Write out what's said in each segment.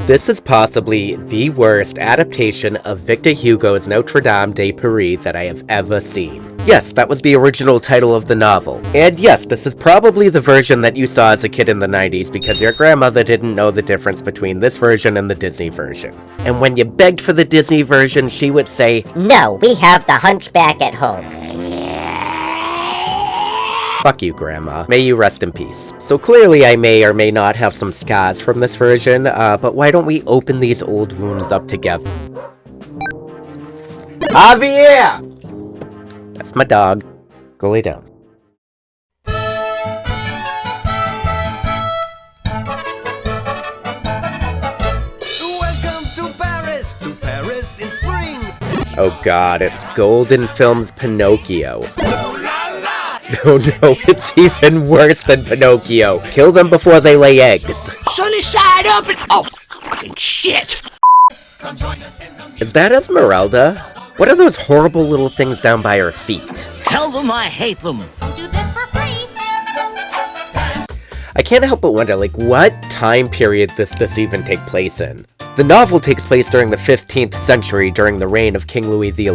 This is possibly the worst adaptation of Victor Hugo's Notre de Paris that I have ever seen. Yes, that was the original title of the novel. And yes, this is probably the version that you saw as a kid in the 90s because your grandmother didn't know the difference between this version and the Disney version. And when you begged for the Disney version, she would say, "No, we have the Hunchback at home." Fuck you, Grandma. May you rest in peace. So clearly I may or may not have some scars from this version, but why don't we open these old wounds up together? Javier! That's my dog. Go lay down. Welcome to Paris in spring. Oh god, it's Golden Films Pinocchio. Ooh la la. Oh no, it's even worse than Pinocchio. Kill them before they lay eggs. Sunny side up and oh, fucking shit. Is that Esmeralda? What are those horrible little things down by her feet? Tell them I hate them. Do this for free. I can't help but wonder, like, what time period does this even take place in? The novel takes place during the 15th century during the reign of King Louis XI.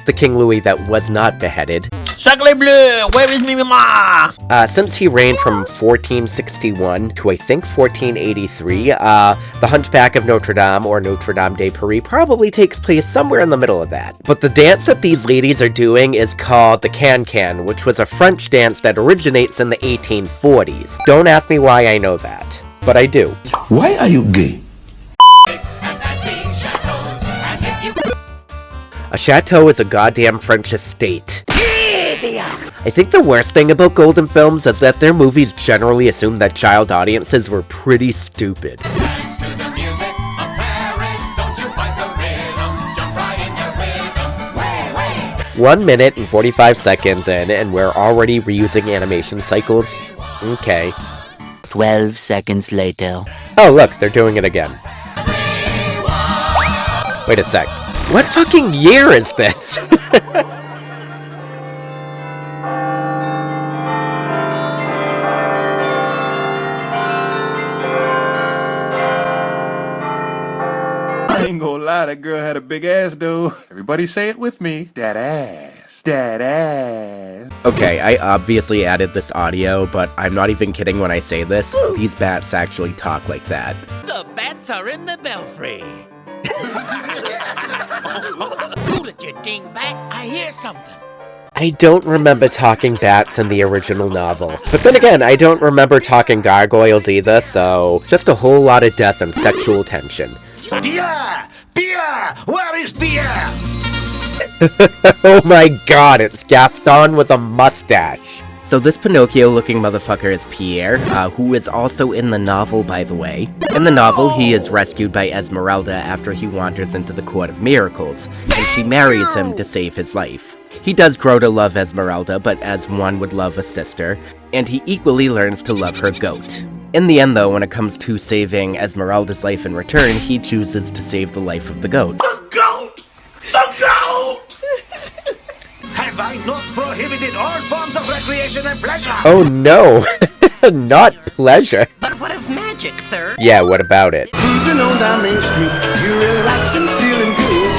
The King Louis that was not beheaded. Sacre bleu, where is me mama? Since he reigned from 1461 to I think 1483, the Hunchback of Notre Dame or Notre Dame de Paris probably takes place somewhere in the middle of that. But the dance that these ladies are doing is called the can-can, which was a French dance that originates in the 1840s. Don't ask me why I know that, but I do. Why are you gay? A chateau is a goddamn French estate. I think the worst thing about Golden Films is that their movies generally assume that child audiences were pretty stupid. Dance to the music of Paris, don't you fight the rhythm, jump right in the rhythm, way, way. 1 minute and 45 seconds in, and we're already reusing animation cycles? Okay. 12 seconds later. Oh look, they're doing it again. Wait a sec. What fucking year is this? I ain't gonna lie, that girl had a big ass, though. Everybody say it with me. That ass. That ass. Okay, I obviously added this audio, but I'm not even kidding when I say this. These bats actually talk like that. The bats are in the belfry. Cool it, you dingbat. I hear something. I don't remember talking bats in the original novel. But then again, I don't remember talking gargoyles either, so just a whole lot of death and sexual tension. Pierre! Pierre! Where is Pierre? Oh my god, it's Gaston with a mustache! So this Pinocchio-looking motherfucker is Pierre, who is also in the novel, by the way. In the novel, he is rescued by Esmeralda after he wanders into the Court of Miracles, and she marries him to save his life. He does grow to love Esmeralda, but as one would love a sister, and he equally learns to love her goat. In the end, though, when it comes to saving Esmeralda's life in return, he chooses to save the life of the goat. The goat! The goat! Have I not prohibited all forms of recreation and pleasure? Oh no, not pleasure. But what of magic, sir? Yeah, what about it? Cruising on down Main Street, you're relaxing, feeling good.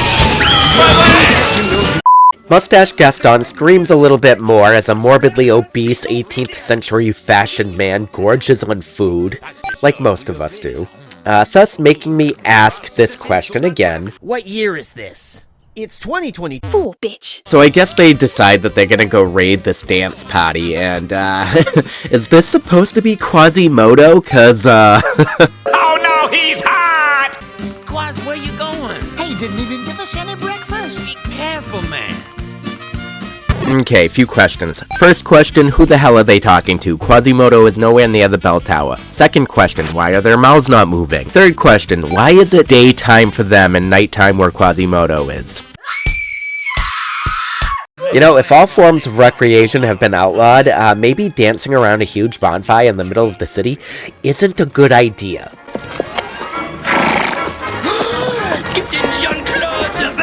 Mustache Gaston screams a little bit more as a morbidly obese 18th century fashioned man gorges on food, like most of us do, thus making me ask this question again. What year is this? It's 2024, bitch. So I guess they decide that they're gonna go raid this dance party, and, is this supposed to be Quasimodo? Cause, Oh no, he's hot! Quas, where you going? Hey, didn't even give us any breakfast. Be careful, man. Okay, few questions. First question, who the hell are they talking to? Quasimodo is nowhere near the bell tower. Second question, why are their mouths not moving? Third question, why is it daytime for them and nighttime where Quasimodo is? You know, if all forms of recreation have been outlawed, maybe dancing around a huge bonfire in the middle of the city isn't a good idea.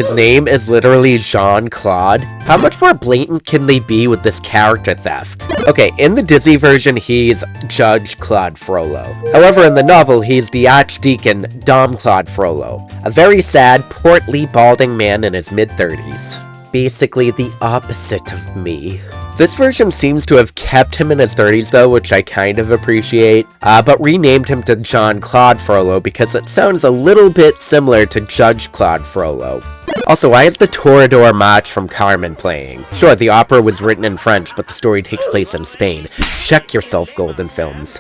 His name is literally Jean-Claude. How much more blatant can they be with this character theft? Okay, in the Disney version, he's Judge Claude Frollo. However, in the novel, he's the Archdeacon Dom Claude Frollo, a very sad, portly, balding man in his mid-30s. Basically the opposite of me. This version seems to have kept him in his 30s though, which I kind of appreciate, but renamed him to Jean-Claude Frollo because it sounds a little bit similar to Judge Claude Frollo. Also, why is the Toreador March from Carmen playing? Sure, the opera was written in French, but the story takes place in Spain. Check yourself, Golden Films.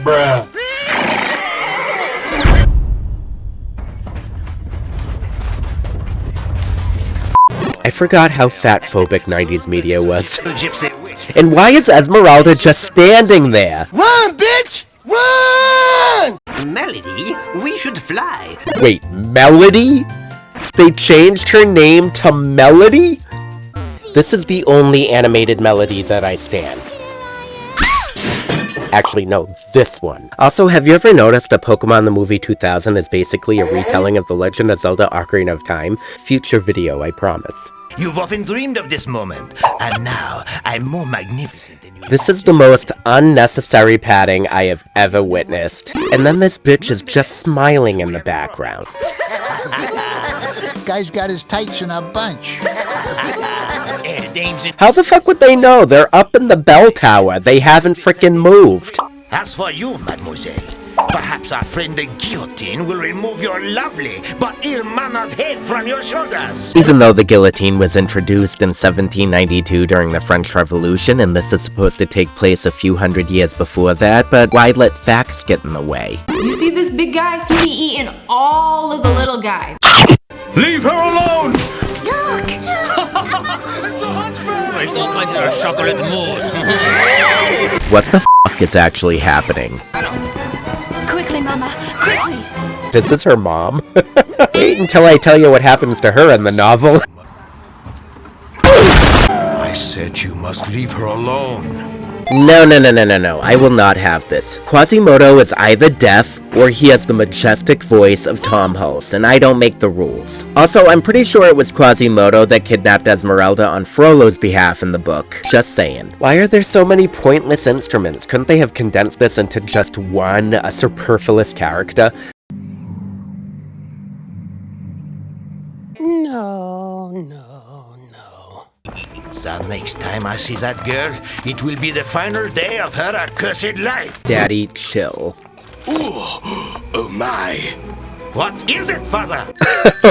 Bruh. I forgot how fat-phobic 90s media was. And why is Esmeralda just standing there? Run, bitch! Run! Melody, we should fly. Wait, Melody? They changed her name to Melody? This is the only animated Melody that I stand. Actually, no, this one. Also, have you ever noticed that Pokemon the Movie 2000 is basically a retelling of The Legend of Zelda Ocarina of Time? Future video, I promise. You've often dreamed of this moment, and now I'm more magnificent than you. This is the most unnecessary padding I have ever witnessed. And then this bitch is just smiling in the background. Guy's got his tights in a bunch. How the fuck would they know? They're up in the bell tower. They haven't frickin' moved. As for you, mademoiselle, perhaps our friend the guillotine will remove your lovely but ill-mannered head from your shoulders. Even though the guillotine was introduced in 1792 during the French Revolution, and this is supposed to take place a few hundred years before that, but why let facts get in the way? You see this big guy? He eating all of the little guys. Leave her alone! What the fuck is actually happening? Quickly, Mama, quickly! This is her mom? Wait until I tell you what happens to her in the novel. I said you must leave her alone. No, I will not have this. Quasimodo is either deaf, or he has the majestic voice of Tom Hulse, and I don't make the rules. Also, I'm pretty sure it was Quasimodo that kidnapped Esmeralda on Frollo's behalf in the book. Just saying. Why are there so many pointless instruments? Couldn't they have condensed this into just one, a superfluous character? No. The next time I see that girl, it will be the final day of her accursed life. Daddy, chill. Oh my. What is it, father?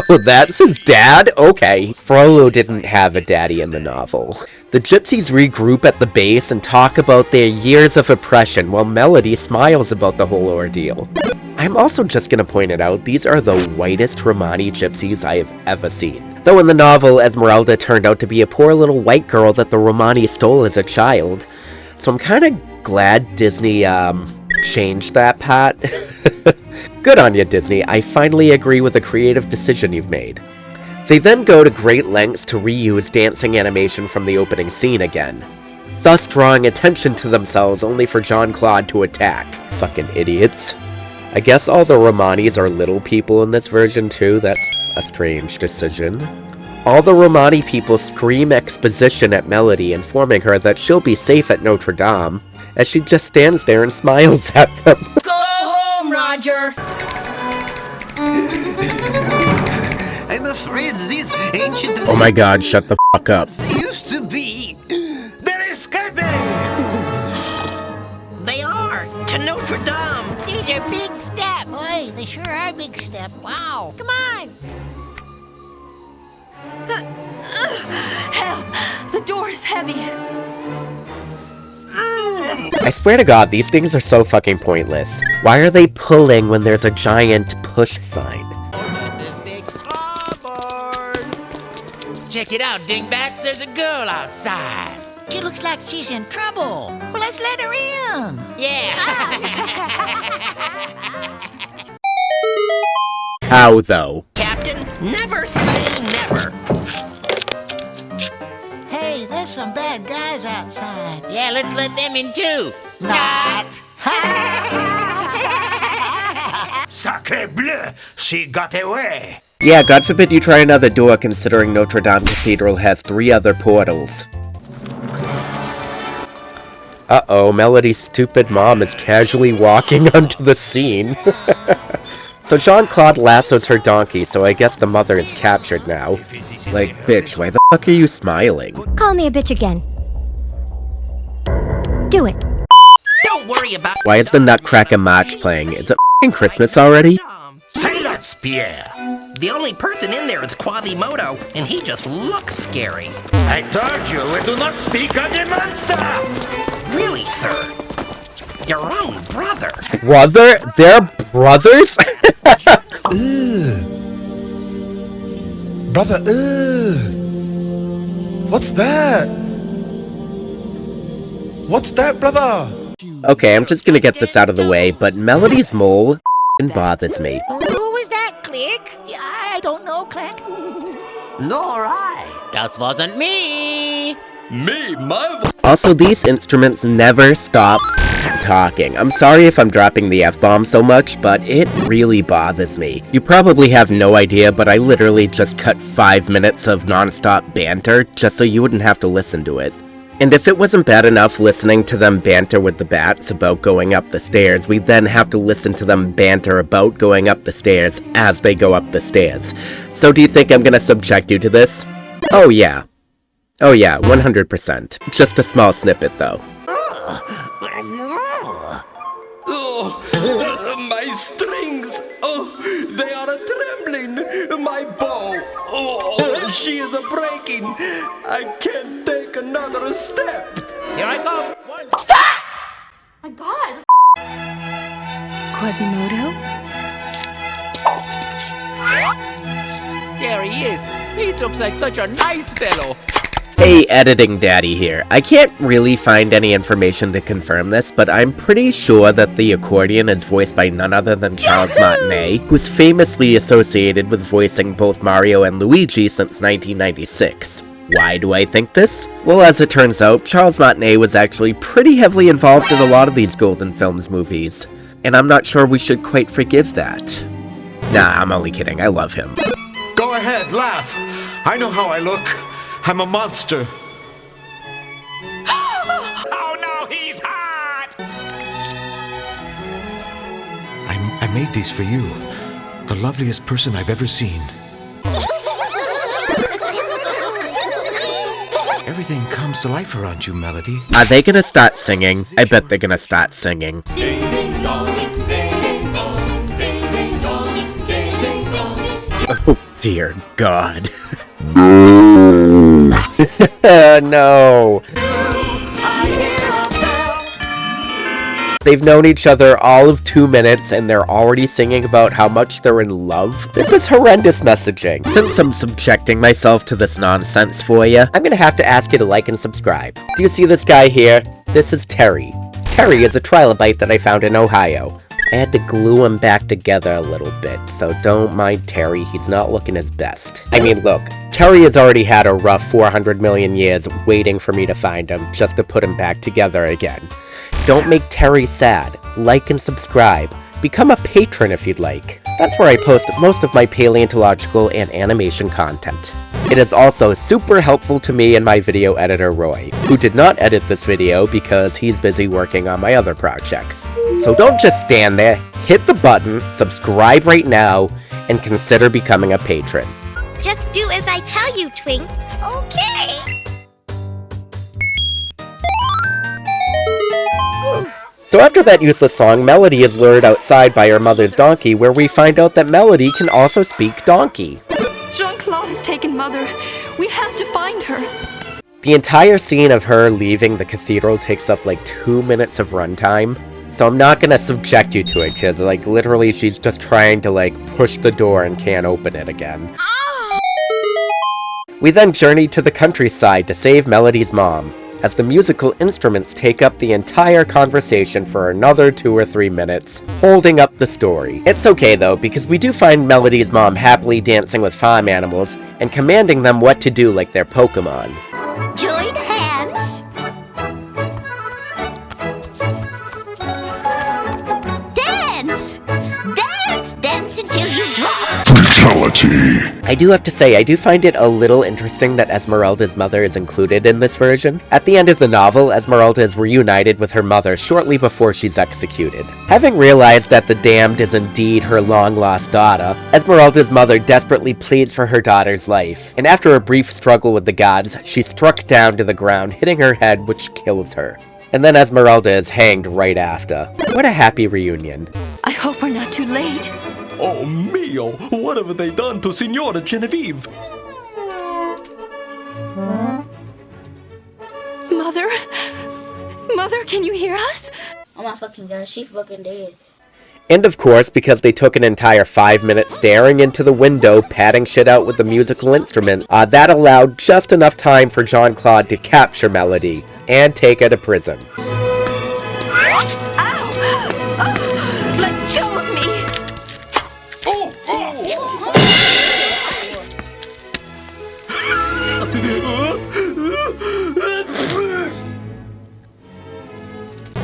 Oh, that's his dad? Okay. Frollo didn't have a daddy in the novel. The gypsies regroup at the base and talk about their years of oppression, while Melody smiles about the whole ordeal. I'm also just gonna point it out, these are the whitest Romani gypsies I have ever seen. Though in the novel, Esmeralda turned out to be a poor little white girl that the Romani stole as a child. So I'm kinda glad Disney, changed that part. Good on you, Disney. I finally agree with the creative decision you've made. They then go to great lengths to reuse dancing animation from the opening scene again, thus drawing attention to themselves only for Jean-Claude to attack. Fucking idiots. I guess all the Romanis are little people in this version too, that's a strange decision. All the Romani people scream exposition at Melody, informing her that she'll be safe at Notre Dame, as she just stands there and smiles at them. Go home, Roger! I'm afraid these ancient... Oh my god, shut the fuck up. used to be... They're escaping! They are! To Notre Dame! These are big steps. Boy, they sure are big steps. Wow. Come on. Help! The door is heavy. I swear to god, these things are so fucking pointless. Why are they pulling when there's a giant push sign? Check it out, dingbats. There's a girl outside. She looks like she's in trouble. Well, let's let her in. Yeah. How though? Captain, never say never. Hey, there's some bad guys outside. Yeah, let's let them in too. Not. Sacre bleu! She got away! Yeah, God forbid you try another door considering Notre Dame Cathedral has 3 other portals. Uh-oh, Melody's stupid mom is casually walking onto the scene. So Jean-Claude lassos her donkey, so I guess the mother is captured now. Like, bitch, why the fuck are you smiling? Call me a bitch again. Do it. Don't worry about Why is the Nutcracker March playing? Is it f***ing Christmas already? Silence, Pierre! The only person in there is Quasimodo, and he just looks scary. I told you, we do not speak of the monster! Really, sir? Your own brother. Brother? They're brothers? Brother, what's that? What's that, brother? Okay, I'm just gonna get this out of the way, but Melody's mole f***ing bothers me. Who was that, Click? I don't know, Click. Nor I. That wasn't me. Also, these instruments never stop talking. I'm sorry if I'm dropping the F-bomb so much, but it really bothers me. You probably have no idea, but I literally just cut 5 minutes of non-stop banter just so you wouldn't have to listen to it. And if it wasn't bad enough listening to them banter with the bats about going up the stairs, we then have to listen to them banter about going up the stairs as they go up the stairs. So do you think I'm gonna subject you to this? Oh yeah. Oh yeah, 100%. Just a small snippet though. My strings! Oh, they are a-trembling! My bow! Oh, she is a-breaking! I can't take another step! Here I go. My God. Quasimodo? There he is. He looks like such a nice fellow. Hey, editing daddy here. I can't really find any information to confirm this, but I'm pretty sure that the accordion is voiced by none other than Charles Martinet, who's famously associated with voicing both Mario and Luigi since 1996. Why do I think this? Well, as it turns out, Charles Martinet was actually pretty heavily involved in a lot of these Golden Films movies, and I'm not sure we should quite forgive that. Nah, I'm only kidding, I love him. Go ahead, laugh. I know how I look. I'm a monster. Oh no, he's hot! I made these for you. The loveliest person I've ever seen. Everything comes to life around you, Melody. Are they gonna start singing? I bet they're gonna start singing. Oh dear God. No. They've known each other all of 2 minutes and they're already singing about how much they're in love? This is horrendous messaging. Since I'm subjecting myself to this nonsense for you, I'm gonna have to ask you to like and subscribe. Do you see this guy here? This is Terry. Terry is a trilobite that I found in Ohio. I had to glue him back together a little bit, so don't mind Terry, he's not looking his best. I mean, look, Terry has already had a rough 400 million years waiting for me to find him, just to put him back together again. Don't make Terry sad. Like and subscribe. Become a patron if you'd like. That's where I post most of my paleontological and animation content. It is also super helpful to me and my video editor Roy, who did not edit this video because he's busy working on my other projects. So don't just stand there, hit the button, subscribe right now, and consider becoming a patron. Just do as I tell you, Twink. Okay. So after that useless song, Melody is lured outside by her mother's donkey, where we find out that Melody can also speak donkey. Jean-Claude has taken Mother. We have to find her. The entire scene of her leaving the cathedral takes up like 2 minutes of runtime, so I'm not gonna subject you to it, because like literally she's just trying to like push the door and can't open it again. We then journey to the countryside to save Melody's mom, as the musical instruments take up the entire conversation for another 2 or 3 minutes, holding up the story. It's okay though, because we do find Melody's mom happily dancing with farm animals and commanding them what to do like their Pokemon. Join hands. Dance! Dance! reality. I do have to say, I do find it a little interesting that Esmeralda's mother is included in this version. At the end of the novel, Esmeralda is reunited with her mother shortly before she's executed. Having realized that the damned is indeed her long-lost daughter, Esmeralda's mother desperately pleads for her daughter's life, and after a brief struggle with the gods, she's struck down to the ground, hitting her head, which kills her. And then Esmeralda is hanged right after. What a happy reunion. I hope we're not too late. Oh mio, what have they done to Signora Genevieve? Mother? Mother, can you hear us? Oh my fucking god, she fucking dead. And of course, because they took an entire 5 minutes staring into the window, padding shit out with the musical instrument, that allowed just enough time for Jean-Claude to capture Melody and take her to prison. Let go of me!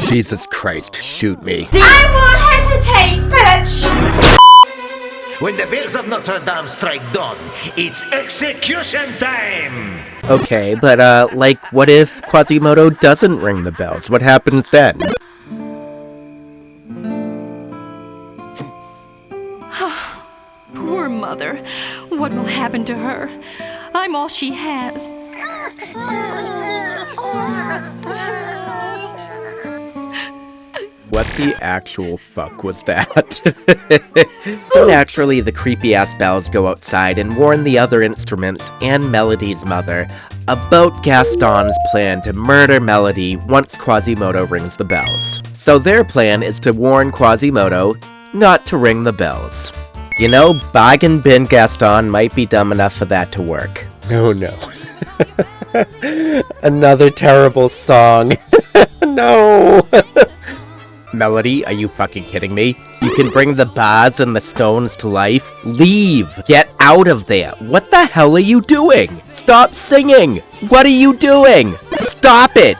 Jesus Christ, shoot me. I won't hesitate, bitch! When the bells of Notre Dame strike dawn, it's execution time! Okay, but like, what if Quasimodo doesn't ring the bells? What happens then? Poor mother. What will happen to her? I'm all she has. What the actual fuck was that? So naturally, the creepy-ass bells go outside and warn the other instruments and Melody's mother about Gaston's plan to murder Melody once Quasimodo rings the bells. So their plan is to warn Quasimodo not to ring the bells. You know, Bargain Bin Gaston might be dumb enough for that to work. Oh no. Another terrible song. No! Melody, are you fucking kidding me? You can bring the bars and the stones to life? Leave! Get out of there! What the hell are you doing? Stop singing! What are you doing? Stop it!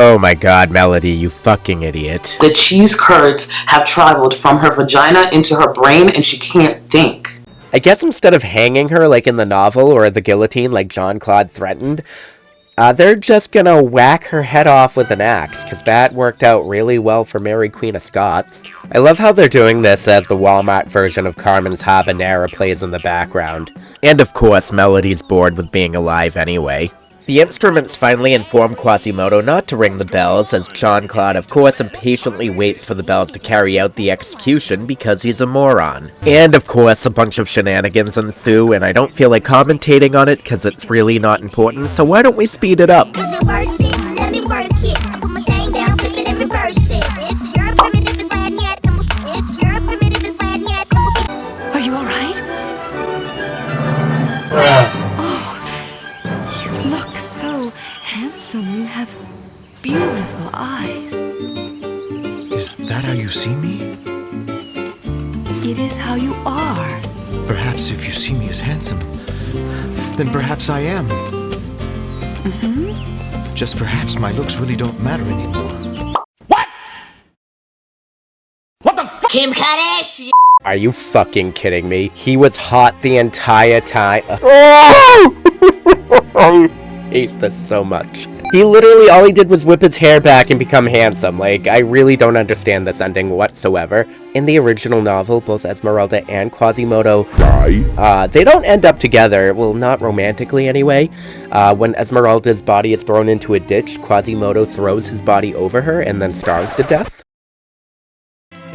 Oh my god, Melody, you fucking idiot. The cheese curds have traveled from her vagina into her brain and she can't think. I guess instead of hanging her like in the novel or the guillotine like Jean-Claude threatened, they're just gonna whack her head off with an axe, because that worked out really well for Mary Queen of Scots. I love how they're doing this as the Walmart version of Carmen's Habanera plays in the background. And of course, Melody's bored with being alive anyway. The instruments finally inform Quasimodo not to ring the bells, as Jean-Claude of course impatiently waits for the bells to carry out the execution because he's a moron. And of course a bunch of shenanigans ensue, and I don't feel like commentating on it because it's really not important, so why don't we speed it up? Are you alright? So handsome, you have beautiful eyes. Is that how you see me? It is how you are. Perhaps if you see me as handsome, then perhaps I am. Mm-hmm. Just perhaps my looks really don't matter anymore. What? What the fuck? Kim Kardashian! Are you fucking kidding me? He was hot the entire time. Oh! I hate this so much. He literally, all he did was whip his hair back and become handsome. Like, I really don't understand this ending whatsoever. In the original novel, both Esmeralda and Quasimodo die. They don't end up together. Well, not romantically anyway. When Esmeralda's body is thrown into a ditch, Quasimodo throws his body over her and then starves to death.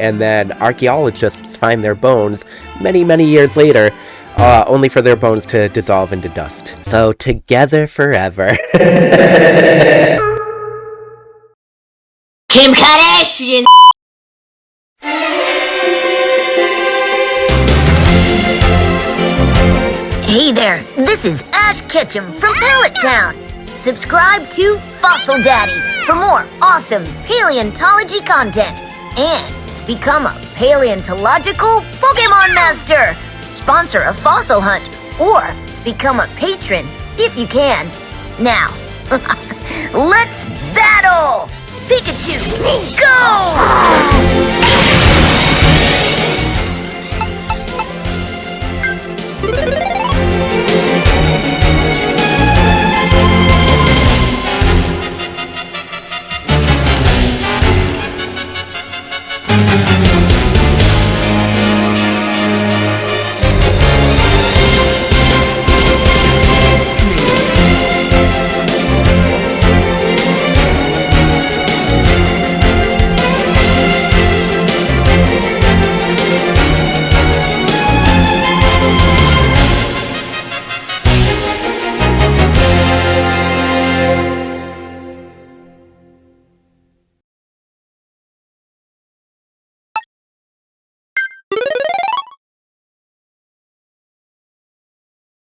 And then archaeologists find their bones many, many years later, only for their bones to dissolve into dust. So, together forever. Kim Kardashian! Hey there, this is Ash Ketchum from Pallet Town. Subscribe to Fossil Daddy for more awesome paleontology content and become a paleontological Pokemon Master. Sponsor a fossil hunt, or become a patron if you can. Now, let's battle! Pikachu, go!